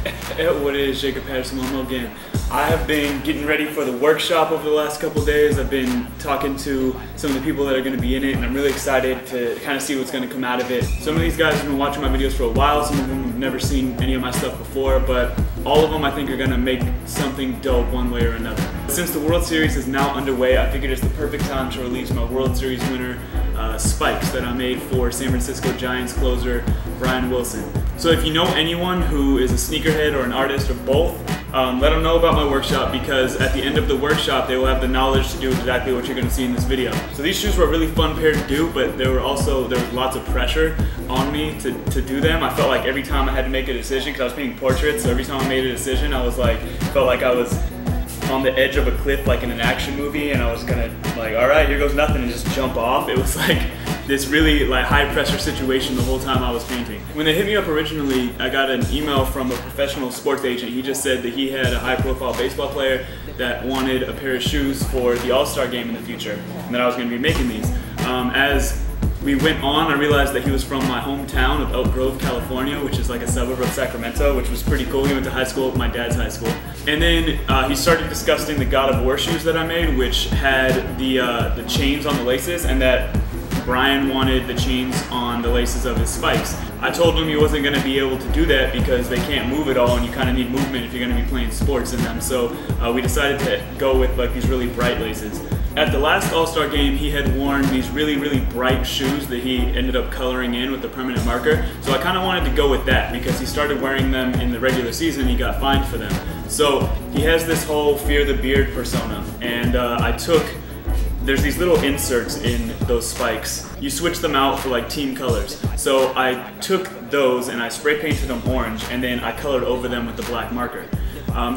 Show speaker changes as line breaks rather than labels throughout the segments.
What is Jacob Patterson again? I have been getting ready for the workshop over the last couple days. I've been talking to some of the people that are going to be in it, and I'm really excited to kind of see what's going to come out of it. Some of these guys have been watching my videos for a while, some of them have never seen any of my stuff before, but all of them I think are going to make something dope one way or another. Since the World Series is now underway, I figured it's the perfect time to release my World Series winner spikes that I made for San Francisco Giants closer Brian Wilson. So if you know anyone who is a sneakerhead or an artist or both, let them know about my workshop, because at the end of the workshop they will have the knowledge to do exactly what you're going to see in this video. So these shoes were a really fun pair to do, but there was lots of pressure on me to do them. I felt like every time I had to make a decision, because I was painting portraits, so every time I made a decision I was like, felt like I was on the edge of a cliff like in an action movie, and I was gonna like, alright, here goes nothing, and just jump off. It was like this really like high pressure situation the whole time I was painting. When they hit me up originally, I got an email from a professional sports agent. He just said that he had a high profile baseball player that wanted a pair of shoes for the All-Star game in the future, and that I was gonna be making these. As we went on, I realized that he was from my hometown of Elk Grove, California, which is like a suburb of Sacramento, which was pretty cool. He went to high school at my dad's high school. And then he started discussing the God of War shoes that I made, which had the chains on the laces, and that Brian wanted the chains on the laces of his spikes. I told him he wasn't going to be able to do that because they can't move at all, and you kind of need movement if you're going to be playing sports in them. So we decided to go with like these really bright laces. At the last All-Star game, he had worn these really, really bright shoes that he ended up coloring in with the permanent marker. So I kind of wanted to go with that because he started wearing them in the regular season. He got fined for them. So he has this whole Fear the Beard persona, and there's these little inserts in those spikes. You switch them out for like team colors. So I took those and I spray painted them orange, and then I colored over them with the black marker.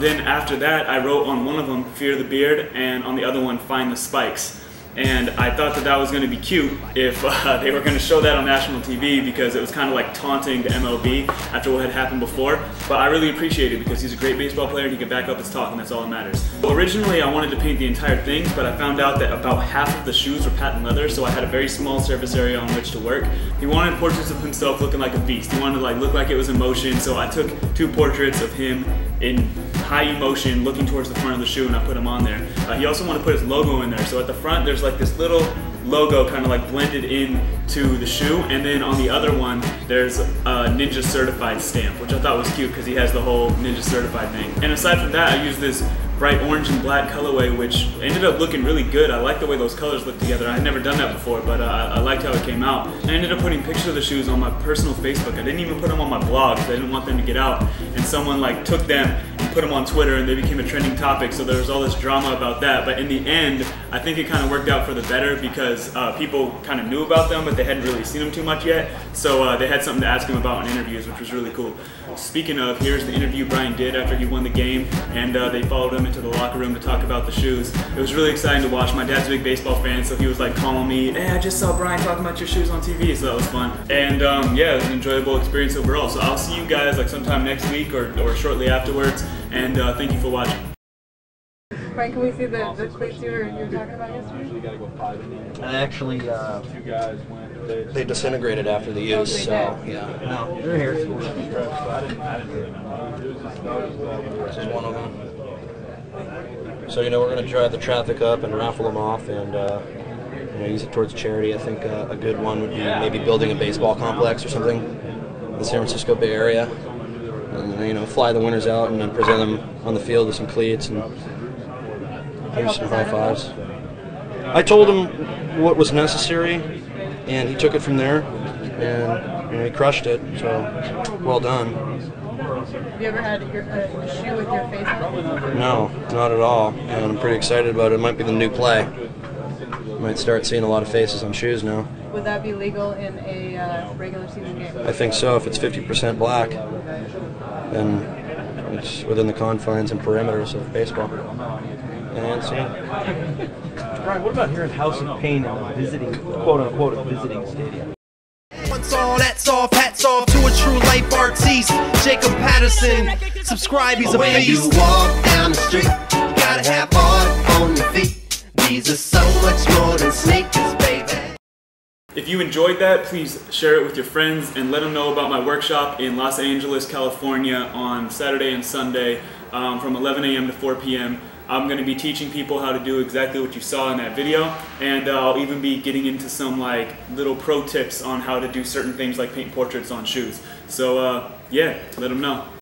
Then after that, I wrote on one of them Fear the Beard, and on the other one Find the Spikes. And I thought that that was going to be cute if they were going to show that on national TV, because it was kind of like taunting the MLB after what had happened before. But I really appreciate it because he's a great baseball player and he can back up his talk, and that's all that matters. So originally I wanted to paint the entire thing, but I found out that about half of the shoes were patent leather, so I had a very small surface area on which to work. He wanted portraits of himself looking like a beast. He wanted to like look like it was in motion, so I took 2 portraits of him in high emotion looking towards the front of the shoe, and I put them on there. He also wanted to put his logo in there, so at the front there's like this little logo kind of like blended in to the shoe, and then on the other one there's a Ninja Certified stamp, which I thought was cute because he has the whole Ninja Certified thing. And aside from that, I used this bright orange and black colorway, which ended up looking really good. I like the way those colors look together. I had never done that before, but I liked how it came out. I ended up putting pictures of the shoes on my personal Facebook. I didn't even put them on my blog because I didn't want them to get out, and someone like took them and put them on Twitter, and they became a trending topic, so there was all this drama about that. But in the end, I think it kind of worked out for the better because people kind of knew about them, but they hadn't really seen them too much yet, so they had something to ask him about in interviews, which was really cool. Speaking of, here's the interview Brian did after he won the game, and they followed him into the locker room to talk about the shoes. It was really exciting to watch. My dad's a big baseball fan, so he was like calling me, hey, I just saw Brian talking about your shoes on TV, so that was fun. And yeah, it was an enjoyable experience overall. So I'll see you guys like sometime next week or shortly afterwards, and thank you for watching.
Brian, can we see the cleats you were talking about yesterday?
Actually, they disintegrated after the use, so yeah. No, they're here. This is one of them. So we're going to drive the traffic up and raffle them off, and use it towards charity. I think a good one would be maybe building a baseball complex or something in the San Francisco Bay Area, and fly the winners out and then present them on the field with some cleats and give some high fives. I told him what was necessary, and he took it from there, and he crushed it. So well done.
Have you ever had a shoe with your face on it?
No, not at all. And I'm pretty excited about it. It might be the new play. Might start seeing a lot of faces on shoes now.
Would that be legal in a regular season game?
I think so. If it's 50% black, then it's within the confines and perimeters of baseball. And see.
Brian, what about here in House of Pain visiting, quote-unquote, a visiting stadium?
Once all that's off, hats off to a true life artiste, Jacob Patterson. Subscribe, he's a beast. When you walk down the street, you gotta have art on your feet. These are so much more than sneakers, baby.
if you enjoyed that, please share it with your friends and let them know about my workshop in Los Angeles, California on Saturday and Sunday from 11 a.m. to 4 p.m. I'm going to be teaching people how to do exactly what you saw in that video, and I'll even be getting into some like little pro tips on how to do certain things like paint portraits on shoes. So yeah, let them know.